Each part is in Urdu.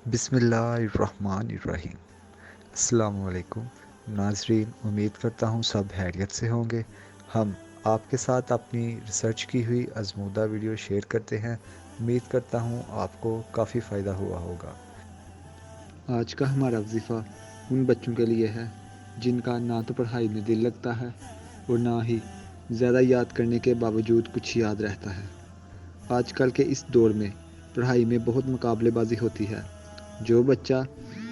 بسم اللہ الرحمن الرحیم۔ السلام علیکم ناظرین، امید کرتا ہوں سب خیریت سے ہوں گے۔ ہم آپ کے ساتھ اپنی ریسرچ کی ہوئی آزمودہ ویڈیو شیئر کرتے ہیں۔ امید کرتا ہوں آپ کو کافی فائدہ ہوا ہوگا۔ آج کا ہمارا وظیفہ ان بچوں کے لیے ہے جن کا نہ تو پڑھائی میں دل لگتا ہے اور نہ ہی زیادہ یاد کرنے کے باوجود کچھ یاد رہتا ہے۔ آج کل کے اس دور میں پڑھائی میں بہت مقابلے بازی ہوتی ہے۔ جو بچہ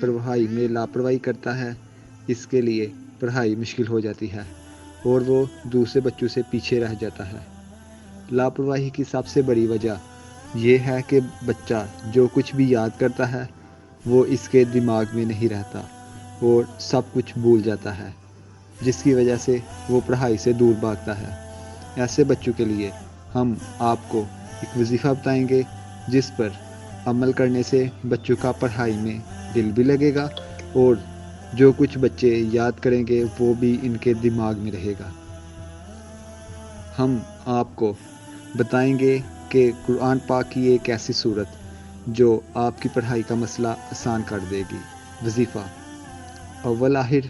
پڑھائی میں لاپرواہی کرتا ہے اس کے لیے پڑھائی مشکل ہو جاتی ہے اور وہ دوسرے بچوں سے پیچھے رہ جاتا ہے۔ لاپرواہی کی سب سے بڑی وجہ یہ ہے کہ بچہ جو کچھ بھی یاد کرتا ہے وہ اس کے دماغ میں نہیں رہتا اور سب کچھ بھول جاتا ہے، جس کی وجہ سے وہ پڑھائی سے دور بھاگتا ہے۔ ایسے بچوں کے لیے ہم آپ کو ایک وظیفہ بتائیں گے جس پر عمل کرنے سے بچوں کا پڑھائی میں دل بھی لگے گا اور جو کچھ بچے یاد کریں گے وہ بھی ان کے دماغ میں رہے گا۔ ہم آپ کو بتائیں گے کہ قرآن پاک کی ایک ایسی صورت جو آپ کی پڑھائی کا مسئلہ آسان کر دے گی۔ وظیفہ: اول آخر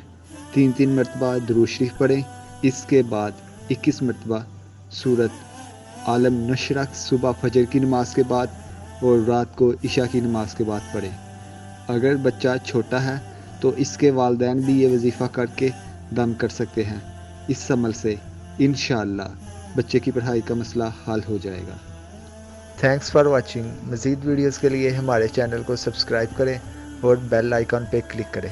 3 مرتبہ درود شریف پڑھیں، اس کے بعد 21 مرتبہ سورت عالم نشرح صبح فجر کی نماز کے بعد اور رات کو عشاء کی نماز کے بعد پڑھیں۔ اگر بچہ چھوٹا ہے تو اس کے والدین بھی یہ وظیفہ کر کے دم کر سکتے ہیں۔ اس عمل سے انشاءاللہ بچے کی پڑھائی کا مسئلہ حل ہو جائے گا۔ Thanks for watching. مزید ویڈیوز کے لیے ہمارے چینل کو سبسکرائب کریں اور بیل آئیکن پہ کلک کریں۔